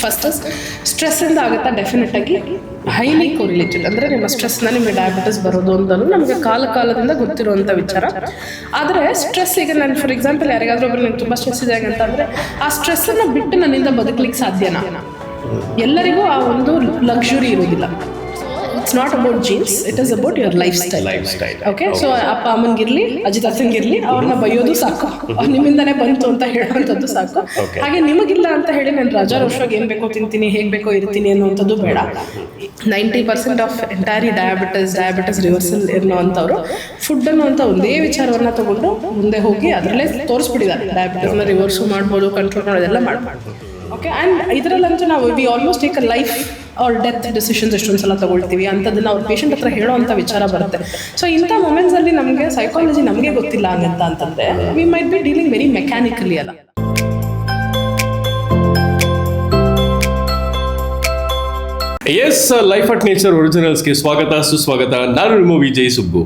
First ಸ್ಟ್ರೆಸ್ಸಿಂದ ಆಗುತ್ತಾ, definite ಆಗಿ highly correlated. ಅಂದರೆ ನಿಮ್ಮ ಸ್ಟ್ರೆಸ್ನ ನಿಮಗೆ ಡಯಾಬಿಟಿಸ್ ಬರೋದು ಅಂತಲೂ ನಮಗೆ ಕಾಲದಿಂದ ಗೊತ್ತಿರುವಂಥ ವಿಚಾರ. ಆದರೆ ಸ್ಟ್ರೆಸ್, ಈಗ ನಾನು ಫಾರ್ ಎಕ್ಸಾಂಪಲ್ ಯಾರಿಗಾದ್ರೂ ಒಬ್ಬರು ನಂಗೆ ತುಂಬ ಸ್ಟ್ರೆಸ್ ಇದೆ ಅಂತಂದರೆ ಆ ಸ್ಟ್ರೆಸ್ಸನ್ನು ಬಿಟ್ಟು ನನ್ನಿಂದ ಬದುಕಲಿಕ್ಕೆ ಸಾಧ್ಯನಾ? ಎಲ್ಲರಿಗೂ ಆ ಒಂದು ಲಕ್ಸುರಿ ಇರೋದಿಲ್ಲ. It's not about jeans, it is about your life style. Okay, so ಅಪ್ಪ ಅಮ್ಮನಿಗಿರಲಿ, ಅಜಿತ್ ಅಜ್ಜನಿಗಿರಲಿ, ಅವ್ರನ್ನ ಬೈಯೋದು ಸಾಕು, ನಿಮ್ಮಿಂದನೇ ಬಂತು ಅಂತ ಹೇಳುವಂಥದ್ದು ಸಾಕು. ಹಾಗೆ ನಿಮಗಿಲ್ಲ ಅಂತ ಹೇಳಿ ನಾನು ರಾಜಾರೋಷವಾಗಿ ಏನು ಬೇಕೋ ತಿಂತೀನಿ, ಹೇಗೆ ಬೇಕೋ ಇರ್ತೀನಿ ಅನ್ನುವಂಥದ್ದು ಬೇಡ. 90% ಆಫ್ ಎಂಟೈರಿ ಡಯಾಬಿಟಿಸ್ ರಿವರ್ಸಲ್ ಇರುವಂಥವ್ರು ಫುಡ್ ಅನ್ನುವಂಥ ಒಂದೇ ವಿಚಾರವನ್ನು ತಗೊಂಡು ಮುಂದೆ ಹೋಗಿ ಅದರಲ್ಲೇ ತೋರಿಸ್ಬಿಟ್ಟಿದ್ದಾರೆ. ಡಯಾಬಿಟಿಸ್ನ ರಿವರ್ಸು ಮಾಡ್ಬೋದು, ಕಂಟ್ರೋಲ್ ಮಾಡೋದೆಲ್ಲ ಮಾಡ್ಬೋದು. ಓಕೆ, ಆ್ಯಂಡ್ ಇದರಲ್ಲಂತೂ ನಾವು we almost take a life or death decisions ಎಷ್ಟೊಂದು ಸಲ ತಗೊಳ್ತೀವಿ. ಅಂಥದ್ದನ್ನು ಅವ್ರ ಪೇಷಂಟ್ ಹತ್ರ ಹೇಳೋವಂಥ ವಿಚಾರ ಬರುತ್ತೆ. ಸೊ ಇಂಥ ಮೊಮೆಂಟ್ಸಲ್ಲಿ ನಮಗೆ ಸೈಕಾಲಜಿ ನಮಗೆ ಗೊತ್ತಿಲ್ಲ ಅಂತಂದರೆ we might be dealing very mechanically. ಅಲ್ಲ, ಎಸ್, ಲೈಫ್ ಅಟ್ ನೇಚರ್ ಒರಿಜಿನಲ್ಸ್ಗೆ ಸ್ವಾಗತ, ಸುಸ್ವಾಗತ. ನಾನು ನಿಮ್ಮ ವಿಜಯ್ ಸುಬ್ಬು.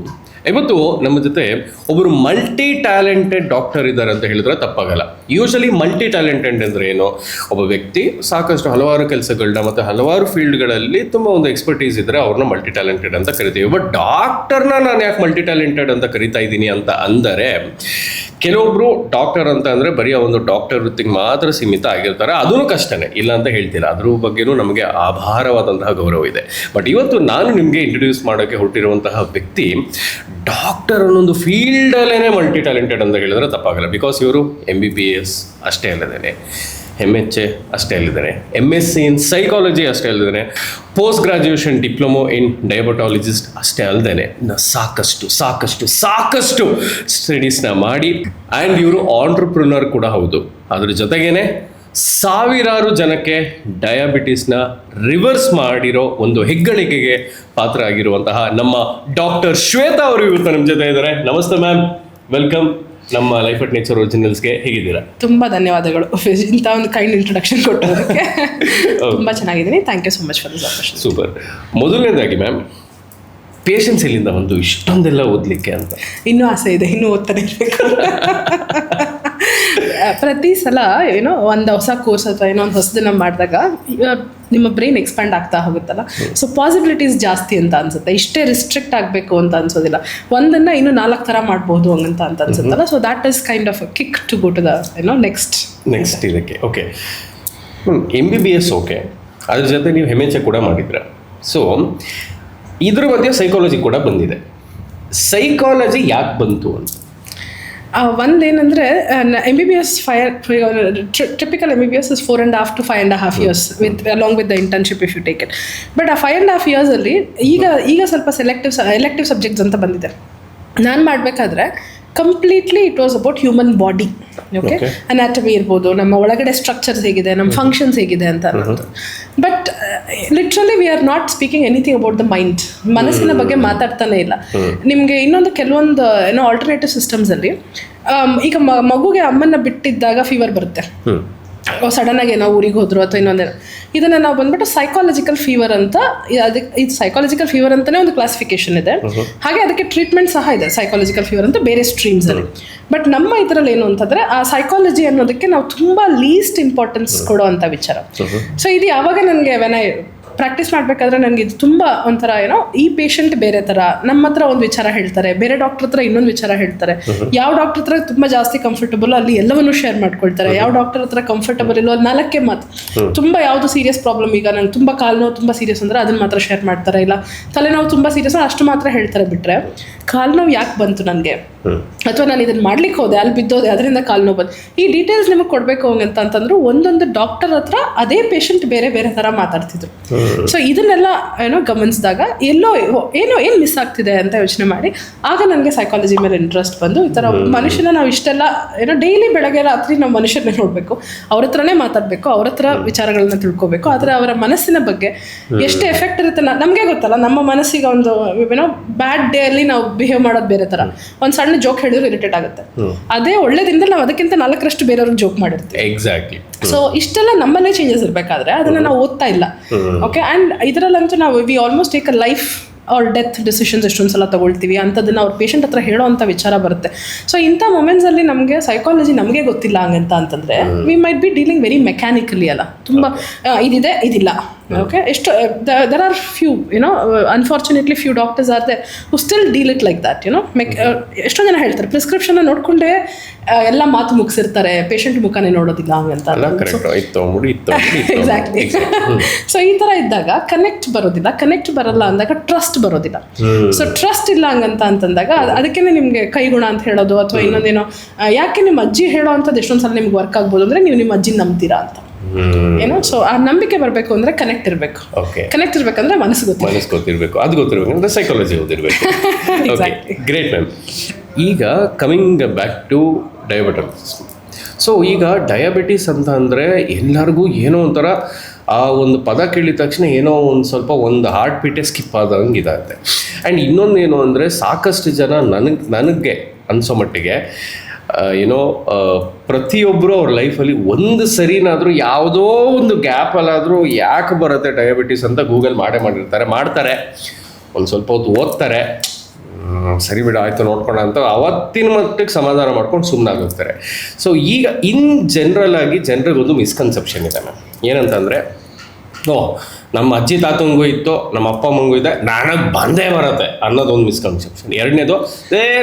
ಇವತ್ತು ನಮ್ಮ ಜೊತೆ ಒಬ್ಬರು ಮಲ್ಟಿ ಟ್ಯಾಲೆಂಟೆಡ್ ಡಾಕ್ಟರ್ ಇದ್ದಾರೆ ಅಂತ ಹೇಳಿದ್ರೆ ತಪ್ಪಾಗಲ್ಲ. ಯೂಶಲಿ ಮಲ್ಟಿ ಟ್ಯಾಲೆಂಟೆಡ್ ಅಂದರೆ ಏನು? ಒಬ್ಬ ವ್ಯಕ್ತಿ ಸಾಕಷ್ಟು ಹಲವಾರು ಕೆಲಸಗಳನ್ನ ಮತ್ತು ಹಲವಾರು ಫೀಲ್ಡ್ಗಳಲ್ಲಿ ತುಂಬ ಒಂದು ಎಕ್ಸ್ಪರ್ಟೀಸ್ ಇದ್ದರೆ ಅವ್ರನ್ನ ಮಲ್ಟಿ ಟ್ಯಾಲೆಂಟೆಡ್ ಅಂತ ಕರಿತೀವಿ. ಬಟ್ ಡಾಕ್ಟರ್ನ ನಾನು ಯಾಕೆ ಮಲ್ಟಿ ಟ್ಯಾಲೆಂಟೆಡ್ ಅಂತ ಕರಿತಾ ಇದ್ದೀನಿ ಅಂತ ಅಂದರೆ, ಕೆಲವೊಬ್ರು ಡಾಕ್ಟರ್ ಅಂತ ಅಂದರೆ ಬರೀ ಒಂದು ಡಾಕ್ಟರ್ ವೃತ್ತಿಗೆ ಮಾತ್ರ ಸೀಮಿತ ಆಗಿರ್ತಾರೆ. ಅದೂ ಕಷ್ಟನೇ, ಇಲ್ಲ ಅಂತ ಹೇಳ್ತಿಲ್ಲ, ಅದ್ರ ಬಗ್ಗೆನೂ ನಮಗೆ ಅಪಾರವಾದಂತಹ ಗೌರವ ಇದೆ. ಬಟ್ ಇವತ್ತು ನಾನು ನಿಮಗೆ ಇಂಟ್ರೊಡ್ಯೂಸ್ ಮಾಡೋಕ್ಕೆ ಹೊರಟಿರುವಂತಹ ವ್ಯಕ್ತಿ ಡಾಕ್ಟರ್ ಅನ್ನೊಂದು ಫೀಲ್ಡಲ್ಲೇ ಮಲ್ಟಿ ಟ್ಯಾಲೆಂಟೆಡ್ ಅಂತ ಹೇಳಿದ್ರೆ ತಪ್ಪಾಗಲ್ಲ. ಬಿಕಾಸ್ ಇವರು MBBS ಅಷ್ಟೇ ಅಲ್ಲದೇನೆ, MHA ಅಷ್ಟೇ ಅಲ್ಲಿದ್ದಾರೆ, MSc ಇನ್ ಸೈಕಾಲಜಿ ಅಷ್ಟೇ ಅಲ್ಲದೇನೆ, ಪೋಸ್ಟ್ ಗ್ರಾಜ್ಯುಯೇಷನ್ ಡಿಪ್ಲೊಮೊ ಇನ್ ಡಯಾಬಟಾಲಜಿಸ್ಟ್ ಅಷ್ಟೇ ಅಲ್ಲದೇನೆ ಸಾಕಷ್ಟು ಸ್ಟಡೀಸ್ನ ಮಾಡಿ, ಆ್ಯಂಡ್ ಇವರು ಆಂಟ್ರಪ್ರನರ್ ಕೂಡ ಹೌದು. ಅದ್ರ ಜೊತೆಗೇನೆ ಸಾವಿರಾರು ಜನಕ್ಕೆ ಡಯಾಬಿಟಿಸ್ನ ರಿವರ್ಸ್ ಮಾಡಿರೋ ಒಂದು ಹೆಗ್ಗಳಿಕೆಗೆ ಪಾತ್ರ ಆಗಿರುವಂತಹ ನಮ್ಮ ಡಾಕ್ಟರ್ ಶ್ವೇತಾ ಅವರು ಇವತ್ತು ನಮ್ಮ ಜೊತೆ ಇದ್ದಾರೆ. ನಮಸ್ತೆ ಮ್ಯಾಮ್, ವೆಲ್ಕಮ್ ನಮ್ಮ ಲೈಫ್ ಅಟ್ ನೇಚರ್ ಒರಿಜಿನಲ್ಸ್ಗೆ. ಹೇಗಿದ್ದೀರಾ? ತುಂಬ ಧನ್ಯವಾದಗಳು ಇಂಥ ಒಂದು ಕೈಂಡ್ ಇಂಟ್ರೊಡಕ್ಷನ್ ಕೊಟ್ಟೋದಕ್ಕೆ. ತುಂಬ ಚೆನ್ನಾಗಿದ್ದೀನಿ, thank you so much for this opportunity. Super. ಮೊದಲನೇದಾಗಿ ಮ್ಯಾಮ್, ಪೇಷನ್ಸ್ ಎಲ್ಲಿಂದ ಒಂದು ಇಷ್ಟೊಂದೆಲ್ಲ ಓದಲಿಕ್ಕೆ ಅಂತ? ಇನ್ನೂ ಆಸೆ ಇದೆ, ಇನ್ನೂ ಓದ್ತಾನೆ ಇರಬೇಕು. ಪ್ರತಿ ಸಲ ಏನೋ ಒಂದು ಹೊಸ ಕೋರ್ಸ್ ಅಥವಾ ಏನೋ ಒಂದು ಹೊಸದನ್ನ ಮಾಡಿದಾಗ ನಿಮ್ಮ ಬ್ರೈನ್ ಎಕ್ಸ್ಪ್ಯಾಂಡ್ ಆಗ್ತಾ ಹೋಗುತ್ತಲ್ಲ, ಸೊ ಪಾಸಿಬಿಲಿಟೀಸ್ ಜಾಸ್ತಿ ಅಂತ ಅನ್ಸುತ್ತೆ. ಇಷ್ಟೇ ರಿಸ್ಟ್ರಿಕ್ಟ್ ಆಗಬೇಕು ಅಂತ ಅನ್ಸೋದಿಲ್ಲ, ಒಂದನ್ನು ಇನ್ನೂ 4 ಥರ ಮಾಡ್ಬೋದು ಅಂತ ಅನ್ಸುತ್ತಲ್ಲ. So that is kind of a kick to go to the next ಇದಕ್ಕೆ. ಓಕೆ, MBBS ಓಕೆ, ಅದ್ರ ಜೊತೆ ನೀವು MHA ಕೂಡ ಮಾಡಿದ್ರ. ಸೊ ಇದ್ರ ಮಧ್ಯೆ ಸೈಕಾಲಜಿ ಕೂಡ ಬಂದಿದೆ. ಸೈಕಾಲಜಿ ಯಾಕೆ ಬಂತು ಅಂತ? ಒಂದೇನೆಂದರೆ MBBS typical MBBS is 4.5 to 5.5 years along with the internship if you take it. But ಆ 5.5 yearsಲ್ಲಿ ಈಗ ಸ್ವಲ್ಪ ಎಲೆಕ್ಟಿವ್ ಸಬ್ಜೆಕ್ಟ್ಸ್ ಅಂತ ಬಂದಿದೆ. ನಾನು ಮಾಡಬೇಕಾದ್ರೆ completely it was about human body. Okay, anatomy ಇರ್ಬೋದು, ನಮ್ಮ ಒಳಗಡೆ ಸ್ಟ್ರಕ್ಚರ್ಸ್ ಹೇಗಿದೆ, ನಮ್ಮ ಫಂಕ್ಷನ್ಸ್ ಹೇಗಿದೆ ಅಂತ ಅನ್ನೋದು. But literally we are not speaking anything about the mind. ಮನಸ್ಸಿನ ಬಗ್ಗೆ ಮಾತಾಡ್ತಾನೆ ಇಲ್ಲ. ನಿಮಗೆ ಇನ್ನೊಂದು ಕೆಲವೊಂದು ಏನೋ ಆಲ್ಟರ್ನೇಟಿವ್ ಸಿಸ್ಟಮ್ಸಲ್ಲಿ ಈಗ ಮಗುಗೆ ಅಮ್ಮನ್ನ ಬಿಟ್ಟಿದ್ದಾಗ ಫೀವರ್ ಬರುತ್ತೆ, ಸಡನ್ನಾಗಿ ನಾವು ಊರಿಗೆ ಹೋದ್ರು ಅಥವಾ ಇನ್ನೊಂದೇನೋ, ಇದನ್ನು ನಾವು ಬಂದ್ಬಿಟ್ಟು ಸೈಕಾಲಜಿಕಲ್ ಫೀವರ್ ಅಂತ, ಇದು ಸೈಕಾಲಜಿಕಲ್ ಫೀವರ್ ಅಂತಲೇ ಒಂದು ಕ್ಲಾಸಿಫಿಕೇಶನ್ ಇದೆ. ಹಾಗೆ ಅದಕ್ಕೆ ಟ್ರೀಟ್ಮೆಂಟ್ ಸಹ ಇದೆ, ಸೈಕಾಲಜಿಕಲ್ ಫೀವರ್ ಅಂತ ಬೇರೆ ಸ್ಟ್ರೀಮ್ಸಲ್ಲಿ. ಬಟ್ ನಮ್ಮ ಇದರಲ್ಲಿ ಏನು ಅಂತಂದರೆ ಆ ಸೈಕಾಲಜಿ ಅನ್ನೋದಕ್ಕೆ ನಾವು ತುಂಬ ಲೀಸ್ಟ್ ಇಂಪಾರ್ಟೆನ್ಸ್ ಕೊಡೋವಂಥ ವಿಚಾರ. ಸೊ ಇದು ಯಾವಾಗ ನನಗೆ ಪ್ರಾಕ್ಟೀಸ್ ಮಾಡಬೇಕಾದ್ರೆ ನನಗೆ ಇದು ತುಂಬ ಒಂಥರ ಏನೋ, ಈ ಪೇಷಂಟ್ ಬೇರೆ ಥರ ನಮ್ಮ ಹತ್ರ ಒಂದು ವಿಚಾರ ಹೇಳ್ತಾರೆ, ಬೇರೆ ಡಾಕ್ಟರ್ ಹತ್ರ ಇನ್ನೊಂದು ವಿಚಾರ ಹೇಳ್ತಾರೆ. ಯಾವ ಡಾಕ್ಟರ್ ಹತ್ರ ತುಂಬ ಜಾಸ್ತಿ ಕಂಫರ್ಟಬಲ್ ಅಲ್ಲಿ ಎಲ್ಲವನ್ನೂ ಶೇರ್ ಮಾಡ್ಕೊಳ್ತಾರೆ, ಯಾವ ಡಾಕ್ಟರ್ ಹತ್ರ ಕಂಫರ್ಟಬಲ್ ಇಲ್ಲೋ 4 ಮಾತು. ತುಂಬ ಯಾವುದು ಸೀರಿಯಸ್ ಪ್ರಾಬ್ಲಮ್, ಈಗ ನಂಗೆ ತುಂಬ ಕಾಲು ನೋವು ತುಂಬ ಸೀರಿಯಸ್ ಅಂದರೆ ಅದನ್ನು ಮಾತ್ರ ಶೇರ್ ಮಾಡ್ತಾರೆ, ಇಲ್ಲ ತಲೆನೋವು ತುಂಬ ಸೀರಿಯಸ್ ಅಷ್ಟು ಮಾತ್ರ ಹೇಳ್ತಾರೆ. ಬಿಟ್ಟರೆ ಕಾಲು ನೋವು ಯಾಕೆ ಬಂತು ನನಗೆ, ಅಥವಾ ನಾನು ಇದನ್ನು ಮಾಡ್ಲಿಕ್ಕೆ ಹೋದೆ, ಅಲ್ಲಿ ಬಿದ್ದೋದೆ, ಅದರಿಂದ ಕಾಲು ನೋವು ಬಂತು, ಈ ಡೀಟೇಲ್ಸ್ ನಿಮಗೆ ಕೊಡಬೇಕು ಅಂತಂತಂದ್ರು ಒಂದೊಂದು ಡಾಕ್ಟರ್ ಹತ್ರ ಅದೇ ಪೇಷಂಟ್ ಬೇರೆ ಬೇರೆ ಥರ ಮಾತಾಡ್ತಿದ್ರು. ಸೊ ಇದನ್ನೆಲ್ಲ ಏನೋ ಗಮನಿಸಿದಾಗ ಏನು ಮಿಸ್ ಆಗ್ತಿದೆ ಅಂತ ಯೋಚನೆ ಮಾಡಿ ಆಗ ನನಗೆ ಸೈಕಾಲಜಿ ಮೇಲೆ ಇಂಟ್ರೆಸ್ಟ್ ಬಂದು, ಈ ಥರ ಮನುಷ್ಯನ ನಾವು ಇಷ್ಟೆಲ್ಲ ಏನೋ ಡೈಲಿ ಬೆಳಗ್ಗೆ ರಾತ್ರಿ ನಾವು ಮನುಷ್ಯರನ್ನೇ ನೋಡಬೇಕು, ಅವ್ರ ಹತ್ರನೇ ಮಾತಾಡಬೇಕು, ಅವ್ರ ಹತ್ರ ವಿಚಾರಗಳನ್ನ ತಿಳ್ಕೊಬೇಕು. ಆದರೆ ಅವರ ಮನಸ್ಸಿನ ಬಗ್ಗೆ ಎಷ್ಟು ಎಫೆಕ್ಟ್ ಇರುತ್ತೆ ನಮಗೆ ಗೊತ್ತಲ್ಲ. ನಮ್ಮ ಮನಸ್ಸಿಗೆ ಒಂದು ಏನೋ ಬ್ಯಾಡ್ ಡೇ ಅಲ್ಲಿ ನಾವು ಬಿಹೇವ್ ಮಾಡೋದು ಬೇರೆ ಥರ, ಒಂದು ಸಣ್ಣ ಜೋಕ್ ಹೇಳಿದ್ರು ಇರಿಟೇಟ್ ಆಗುತ್ತೆ. ಅದೇ ಒಳ್ಳೆದಿಂದ ನಾವು ಅದಕ್ಕಿಂತ 4ರಷ್ಟು ಬೇರೆಯವ್ರಿಗೆ ಜೋಕ್ ಮಾಡಿರ್ತೀವಿ. ಎಕ್ಸಾಕ್ಟ್ಲಿ. ಸೊ ಇಷ್ಟೆಲ್ಲ ನಮ್ಮಲ್ಲೇ ಚೇಂಜಸ್ ಇರಬೇಕಾದ್ರೆ ಅದನ್ನು ನಾವು ಓದ್ತಾ ಇಲ್ಲ. ಓಕೆ, ಆ್ಯಂಡ್ ಇದರಲ್ಲಂತೂ ನಾವು we almost take a life ಅವ್ರ ಡೆತ್ ಡಿಸಿಷನ್ಸ್ ಎಷ್ಟೊಂದು ಸಲ ತಗೊಳ್ತೀವಿ ಅಂಥದ್ದನ್ನು ಅವ್ರ ಪೇಷಂಟ್ ಹತ್ರ ಹೇಳೋ ಅಂಥ ವಿಚಾರ ಬರುತ್ತೆ. ಸೊ ಇಂಥ ಮೊಮೆಂಟ್ಸಲ್ಲಿ ನಮಗೆ ಸೈಕಾಲಜಿ ನಮಗೆ ಗೊತ್ತಿಲ್ಲ ಹಂಗಂತ ಅಂತಂದರೆ we might be dealing very mechanically ಅಲ್ಲ, ತುಂಬ ಇದಿದೆ ಇದಿಲ್ಲ. ಓಕೆ, ಎಷ್ಟು there are few unfortunately few doctors are they who still deal it like that ಎಷ್ಟೋ ಜನ ಹೇಳ್ತಾರೆ ಪ್ರಿಸ್ಕ್ರಿಪ್ಷನ್ನ ನೋಡಿಕೊಂಡೇ ಎಲ್ಲ ಮಾತು ಮುಗಿಸಿರ್ತಾರೆ, ಪೇಷಂಟ್ ಮುಖನೇ ನೋಡೋದಿಲ್ಲ ಹಂಗಂತ. ಎಕ್ಸಾಕ್ಟ್ಲಿ. ಸೊ ಈ ಥರ ಇದ್ದಾಗ ಕನೆಕ್ಟ್ ಬರಲ್ಲ ಅಂದಾಗ ಟ್ರಸ್ಟ್ ಬರೋದಿಲ್ಲ. ಸೊ ಟ್ರಸ್ಟ್ ಇಲ್ಲ ಹಂಗಂತ ಅಂತಂದಾಗ ಅದಕ್ಕೇನೆ ನಿಮಗೆ ಕೈಗುಣ ಅಂತ ಹೇಳೋದು ಅಥವಾ ಇನ್ನೊಂದೇನೋ, ಯಾಕೆ ನಿಮ್ಮ ಅಜ್ಜಿ ಹೇಳೋ ಅಂಥದ್ದು ಎಷ್ಟೊಂದು ಸಲ ನಿಮ್ಗೆ ವರ್ಕ್ ಆಗ್ಬೋದು ಅಂದರೆ ನೀವು ನಿಮ್ಮ ಅಜ್ಜಿನ ನಂಬ್ತೀರಾ ಅಂತ ಏನೋ. ಸೊ ಆ ನಂಬಿಕೆ ಬರಬೇಕು ಅಂದ್ರೆ ಕನೆಕ್ಟ್ ಇರಬೇಕು. ಕನೆಕ್ಟ್ ಇರ್ಬೇಕಂದ್ರೆ ಮನಸ್ಸು ಗೊತ್ತಿರಬೇಕು, ಅದು ಗೊತ್ತಿರಬೇಕಂದ್ರೆ ಸೈಕಾಲಜಿ ಓದಿರ್ಬೇಕು. Great ma'am. ಈಗ coming back to diabetes. So ಈಗ ಡಯಾಬಿಟಿಸ್ ಅಂತ ಅಂದರೆ ಎಲ್ಲರಿಗೂ ಏನೋ ಒಂಥರ ಆ ಒಂದು ಪದ ಕೇಳಿದ ತಕ್ಷಣ ಏನೋ ಒಂದು ಹಾರ್ಟ್ ಬೀಟೇ ಸ್ಕಿಪ್ ಆದಂಗೆ ಇದಾಗುತ್ತೆ. ಆ್ಯಂಡ್ ಇನ್ನೊಂದೇನು ಅಂದರೆ ಸಾಕಷ್ಟು ಜನ ನನಗೆ ಅನಿಸೋ ಮಟ್ಟಿಗೆ ಪ್ರತಿಯೊಬ್ಬರು ಅವ್ರ ಲೈಫಲ್ಲಿ ಒಂದು ಸರಿನಾದರೂ ಯಾವುದೋ ಒಂದು ಗ್ಯಾಪಲ್ಲಾದರೂ ಯಾಕೆ ಬರುತ್ತೆ ಡಯಾಬಿಟಿಸ್ ಅಂತ ಗೂಗಲ್ ಮಾಡ್ತಾರೆ, ಒಂದು ಸ್ವಲ್ಪ ಹೊತ್ತು ಓದ್ತಾರೆ, ಸರಿ ಬಿಡ ಆಯಿತು ನೋಡ್ಕೊಳ್ಳೋ ಅಂತ ಅವತ್ತಿನ ಮಟ್ಟಿಗೆ ಸಮಾಧಾನ ಮಾಡ್ಕೊಂಡು ಸುಮ್ಮನಾಗಿರ್ತಾರೆ. ಸೊ ಈಗ ಜನರಲ್ ಆಗಿ ಜನರಿಗೊಂದು ಮಿಸ್ಕನ್ಸೆಪ್ಷನ್ ಇದೆ ಮ್ಯಾಮ್. ಏನಂತಂದರೆ, ನಮ್ಮ ಅಜ್ಜಿ ತಾತಂಗೂ ಇತ್ತು, ನಮ್ಮ ಅಪ್ಪ ಅಮ್ಮಂಗೂ ಇದೆ, ನನಗೆ ಬಂದೇ ಬರುತ್ತೆ ಅನ್ನೋದೊಂದು ಮಿಸ್ಕನ್ಸೆಪ್ಷನ್. ಎರಡನೇದು,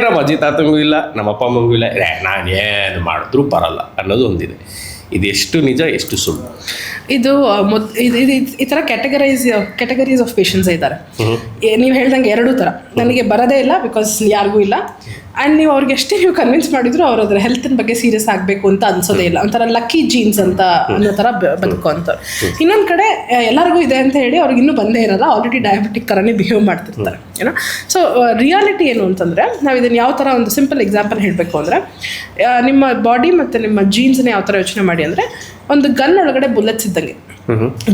ನಮ್ಮ ಅಜ್ಜಿ ತಾತಂಗೂ ಇಲ್ಲ, ನಮ್ಮ ಅಪ್ಪ ಅಮ್ಮಂಗೂ ಇಲ್ಲ, ನಾನು ಏನು ಮಾಡಿದ್ರೂ ಬರಲ್ಲ ಅನ್ನೋದು ಒಂದಿದೆ. ಇದು ಎಷ್ಟು ನಿಜ ಎಷ್ಟು ಸುಳ್ಳು? ಇದು ಈ ಥರ ಕ್ಯಾಟಗರೀಸ್ ಆಫ್ ಪೇಷಂಟ್ಸ್ ಇದ್ದಾರೆ. ನೀವು ಹೇಳ್ದಂಗೆ ಎರಡೂ ಥರ. ನನಗೆ ಬರೋದೇ ಇಲ್ಲ ಬಿಕಾಸ್ ಯಾರಿಗೂ ಇಲ್ಲ, ಆ್ಯಂಡ್ ನೀವು ಅವ್ರಿಗೆ ಎಷ್ಟೇ ನೀವು ಕನ್ವಿನ್ಸ್ ಮಾಡಿದ್ರು ಅವ್ರು ಅದ್ರ ಹೆಲ್ತಿನ ಬಗ್ಗೆ ಸೀರಿಯಸ್ ಆಗಬೇಕು ಅಂತ ಅನ್ಸೋದೇ ಇಲ್ಲ. ಒಂಥರ ಲಕ್ಕಿ ಜೀನ್ಸ್ ಅಂತ ಅನ್ನೋ ಥರ ಬದುಕೋ ಅಂಥವ್ರು. ಇನ್ನೊಂದು ಕಡೆ ಎಲ್ಲರಿಗೂ ಇದೆ ಅಂತ ಹೇಳಿ ಅವ್ರಿಗೆ ಇನ್ನೂ ಬಂದೇ ಇರಲ್ಲ, ಆಲ್ರೆಡಿ ಡಯಾಬಿಟಿಕ್ ಥರನೇ ಬಿಹೇವ್ ಮಾಡ್ತಿರ್ತಾರೆ ಏನೋ. ಸೊ ರಿಯಾಲಿಟಿ ಏನು ಅಂತಂದರೆ, ನಾವು ಇದನ್ನು ಯಾವ ಥರ ಒಂದು ಸಿಂಪಲ್ ಎಕ್ಸಾಂಪಲ್ ಹೇಳಬೇಕು ಅಂದರೆ, ನಿಮ್ಮ ಬಾಡಿ ಮತ್ತು ನಿಮ್ಮ ಜೀನ್ಸ್ನ ಯಾವ ಥರ ಯೋಚನೆ ಮಾಡಿ ಅಂದರೆ, ಒಂದು ಗನ್ ಒಳಗಡೆ ಬುಲೆಟ್ಸ್ ಇದ್ದಂಗೆ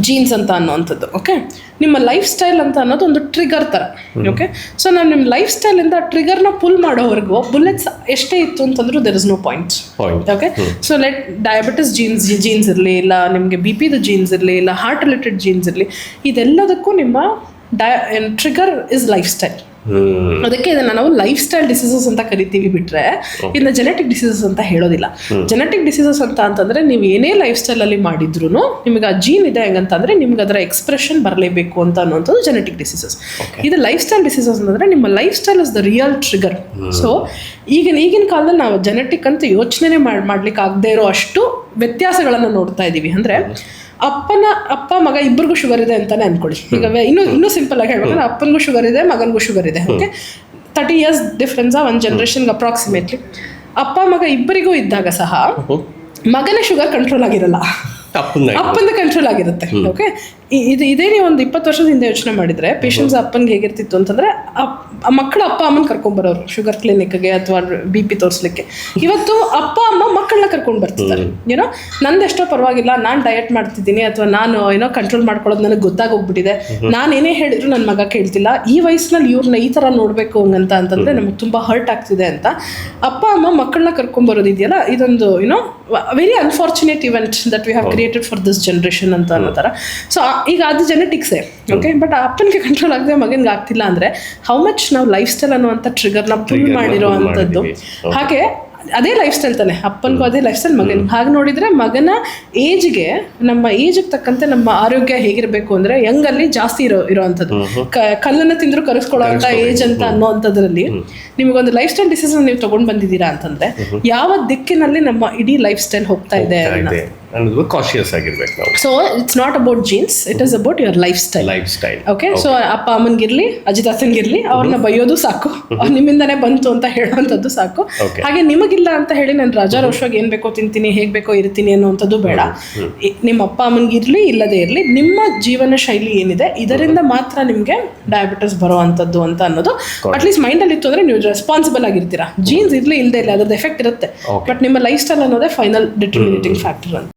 ಜೀನ್ಸ್ ಅಂತ ಅನ್ನೋವಂಥದ್ದು. ಓಕೆ, ನಿಮ್ಮ ಲೈಫ್ ಸ್ಟೈಲ್ ಅಂತ ಅನ್ನೋದು ಒಂದು ಟ್ರಿಗರ್ ಥರ. ಓಕೆ, ಸೊ ನಾವು ನಿಮ್ಮ ಲೈಫ್ ಸ್ಟೈಲಿಂದ ಟ್ರಿಗರ್ನ ಪುಲ್ ಮಾಡೋವರೆಗೂ ಬುಲೆಟ್ಸ್ ಎಷ್ಟೇ ಇತ್ತು ಅಂತಂದ್ರೂ there is no point. Okay, so diabetes genes ಇರಲಿ, ಇಲ್ಲ ನಿಮಗೆ BP ಜೀನ್ಸ್ ಇರಲಿ, ಇಲ್ಲ ಹಾರ್ಟ್ ರಿಲೇಟೆಡ್ ಜೀನ್ಸ್ ಇರಲಿ, ಇದೆಲ್ಲದಕ್ಕೂ ನಿಮ್ಮ ಟ್ರಿಗರ್ ಇಸ್ ಲೈಫ್ ಸ್ಟೈಲ್. ಅದಕ್ಕೆ ಇದನ್ನು ನಾವು ಲೈಫ್ ಸ್ಟೈಲ್ ಡಿಸೀಸಸ್ ಅಂತ ಕರಿತೀವಿ ಬಿಟ್ರೆ ಇದನ್ನ ಜೆನೆಟಿಕ್ ಡಿಸೀಸಸ್ ಅಂತ ಹೇಳೋದಿಲ್ಲ. ಜೆನೆಟಿಕ್ ಡಿಸೀಸಸ್ ಅಂತ ಅಂತಂದ್ರೆ ನೀವು ಏನೇ ಲೈಫ್ ಸ್ಟೈಲಲ್ಲಿ ಮಾಡಿದ್ರು ನಿಮಗೆ ಆ ಜೀನ್ ಇದೆ ಹೆಂಗಂತಂದ್ರೆ ನಿಮ್ಗೆ ಅದರ ಎಕ್ಸ್ಪ್ರೆಷನ್ ಬರಲೇಬೇಕು ಅಂತ ಅನ್ನೋಂಥದ್ದು ಜೆನೆಟಿಕ್ ಡಿಸೀಸಸ್. ಇದು ಲೈಫ್ ಸ್ಟೈಲ್ ಡಿಸೀಸಸ್ ಅಂತಂದ್ರೆ ನಿಮ್ಮ life style is the real trigger. So ಈಗಿನ ಕಾಲದಲ್ಲಿ ನಾವು ಜೆನೆಟಿಕ್ ಅಂತ ಯೋಚನೆ ಮಾಡ್ಲಿಕ್ಕೆ ಆಗದೆ ಇರೋ ಅಷ್ಟು ವ್ಯತ್ಯಾಸಗಳನ್ನು ನೋಡ್ತಾ ಇದ್ದೀವಿ. ಅಂದರೆ ಅಪ್ಪ ಮಗ ಇಬ್ಬರಿಗೂ ಶುಗರ್ ಇದೆ ಅಂತಾನೆ ಅನ್ಕೊಳ್ಳಿ. ಈಗ ಇನ್ನೂ ಸಿಂಪಲ್ ಆಗಿ ಹೇಳ್ಬೇಕಂದ್ರೆ ಅಪ್ಪನಿಗೂ ಶುಗರ್ ಇದೆ, ಮಗನಿಗೂ ಶುಗರ್ ಇದೆ. ಓಕೆ, 30 years ಡಿಫ್ರೆನ್ಸ್ ಒಂದು ಜನ್ರೇಷನ್ಗೆ ಅಪ್ರಾಕ್ಸಿಮೇಟ್ಲಿ. ಅಪ್ಪ ಮಗ ಇಬ್ಬರಿಗೂ ಇದ್ದಾಗ ಸಹ ಮಗನ ಶುಗರ್ ಕಂಟ್ರೋಲ್ ಆಗಿರಲ್ಲ, ಅಪ್ಪಂದು ಕಂಟ್ರೋಲ್ ಆಗಿರುತ್ತೆ. ಓಕೆ, ಇದೇ ನೀವು ಒಂದು 20 ವರ್ಷದ ಹಿಂದೆ ಯೋಚನೆ ಮಾಡಿದ್ರೆ ಪೇಷಂಟ್ಸ್ ಅಪ್ಪನಿಗೆ ಹೇಗಿರ್ತಿತ್ತು ಅಂತಂದ್ರೆ, ಮಕ್ಕಳು ಅಪ್ಪ ಅಮ್ಮನ ಕರ್ಕೊಂಡ್ಬರೋರು ಶುಗರ್ ಕ್ಲಿನಿಕ್ಗೆ ಅಥವಾ BP ತೋರಿಸ್ಲಿಕ್ಕೆ. ಇವತ್ತು ಅಪ್ಪ ಅಮ್ಮ ಮಕ್ಕಳನ್ನ ಕರ್ಕೊಂಡು ಬರ್ತಿದ್ದಾರೆ. ಏನೋ ನಂದೆಷ್ಟೋ ಪರವಾಗಿಲ್ಲ, ನಾನು ಡಯಟ್ ಮಾಡ್ತಿದ್ದೀನಿ ಅಥವಾ ನಾನು ಕಂಟ್ರೋಲ್ ಮಾಡ್ಕೊಳ್ಳೋದು ನನಗೆ ಗೊತ್ತಾಗೋಗ್ಬಿಟ್ಟಿದೆ, ನಾನು ಏನೇ ಹೇಳಿದ್ರು ನನ್ನ ಮಗ ಕೇಳ್ತಿಲ್ಲ, ಈ ವಯಸ್ಸಿನಲ್ಲಿ ಇವ್ರನ್ನ ಈ ಥರ ನೋಡಬೇಕು ಅಂತಂದ್ರೆ ನಮಗೆ ತುಂಬ ಹರ್ಟ್ ಆಗ್ತಿದೆ ಅಂತ ಅಪ್ಪ ಅಮ್ಮ ಮಕ್ಕಳನ್ನ ಕರ್ಕೊಂಡ್ಬರೋದಿದೆಯಲ್ಲ, ಇದೊಂದು very unfortunate event that we have created for this generation ಅಂತ ಅನ್ನೋ ಥರ. ಸೊ ಈಗ ಅದು ಜೆನೆಟಿಕ್ಸೇ. ಓಕೆ, ಬಟ್ ಅಪ್ಪನಿಗೆ ಕಂಟ್ರೋಲ್ ಆಗದೆ ಮಗನಿಗೆ ಆಗ್ತಿಲ್ಲ ಅಂದರೆ ಹೌ ಮಚ್ ನಾವು ಲೈಫ್ ಸ್ಟೈಲ್ ಅನ್ನುವಂಥ ಟ್ರಿಗರ್ನ ಪುಲ್ ಮಾಡಿರೋ ಅಂಥದ್ದು. ಹಾಗೆ ಅದೇ ಲೈಫ್ ಸ್ಟೈಲ್ ತಾನೆ, ಅಪ್ಪನಿಗೂ ಅದೇ ಲೈಫ್ ಸ್ಟೈಲ್ ಮಗನಿಗೆ. ಹಾಗೆ ನೋಡಿದರೆ ಮಗನ ಏಜ್ಗೆ, ನಮ್ಮ ಏಜ್ಗೆ ತಕ್ಕಂತೆ ನಮ್ಮ ಆರೋಗ್ಯ ಹೇಗಿರಬೇಕು ಅಂದರೆ ಯಂಗಲ್ಲಿ ಜಾಸ್ತಿ ಇರೋವಂಥದ್ದು. ಕಲ್ಲನ್ನು ತಿಂದರೂ ಕರೆಸ್ಕೊಳ್ಳೋ ಅಂಥ ಏಜ್ ಅಂತ ಅನ್ನೋವಂಥದ್ರಲ್ಲಿ ನಿಮಗೊಂದು ಲೈಫ್ ಸ್ಟೈಲ್ ಡಿಸೀಸನ್ ನೀವು ತೊಗೊಂಡು ಬಂದಿದ್ದೀರಾ ಅಂತಂದರೆ ಯಾವ ದಿಕ್ಕಿನಲ್ಲಿ ನಮ್ಮ ಇಡೀ ಲೈಫ್ ಸ್ಟೈಲ್ ಹೋಗ್ತಾ ಇದೆ ಅನ್ನೋದು ಕಾಶಿಯಸ್ ಆಗಿರ್ಬೇಕು ನಾವು. So it's not about jeans, it is about your life style. Okay, so ಅಪ್ಪ ಅಮ್ಮನಿಗಿರ್ಲಿ, ಅಜಿತಾತನಿಗಿರ್ಲಿ, ಅವ್ರನ್ನ ಬೈಯೋದು ಸಾಕು, ಅವ್ರು ನಿಮ್ಮಿಂದನೇ ಬಂತು ಅಂತ ಹೇಳುವಂಥದ್ದು ಸಾಕು. ಹಾಗೆ ನಿಮಗಿಲ್ಲ ಅಂತ ಹೇಳಿ ನಾನು ರಾಜಾರೋಷವಾಗಿ ಏನು ಬೇಕೋ ತಿಂತೀನಿ, ಹೇಗೆ ಬೇಕೋ ಇರ್ತೀನಿ ಅನ್ನೋವಂಥದ್ದು ಬೇಡ. ನಿಮ್ಮ ಅಪ್ಪ ಅಮ್ಮನಿಗಿರ್ಲಿ ಇಲ್ಲದೇ ಇರಲಿ, ನಿಮ್ಮ ಜೀವನ ಶೈಲಿ ಏನಿದೆ ಇದರಿಂದ ಮಾತ್ರ ನಿಮಗೆ ಡಯಾಬಿಟಿಸ್ ಬರೋ ಅಂಥದ್ದು ಅಂತ ಅನ್ನೋದು ಅಟ್ಲೀಸ್ಟ್ ಮೈಂಡಲ್ಲಿ ಇತ್ತು ಅಂದರೆ ನೀವು ರೆಸ್ಪಾನ್ಸಿಬಲ್ ಆಗಿರ್ತೀರಾ. ಜೀನ್ಸ್ ಇರಲಿ ಇಲ್ಲದೆ ಇಲ್ಲ ಅದ್ರದ್ದು ಎಫೆಕ್ಟ್ ಇರುತ್ತೆ, ಬಟ್ ನಿಮ್ಮ ಲೈಫ್ ಸ್ಟೈಲ್ ಅನ್ನೋದೇ ಫೈನಲ್ ಡಿಟರ್ಮಿನೇಟಿಂಗ್ ಫ್ಯಾಕ್ಟರ್ ಅಂತ.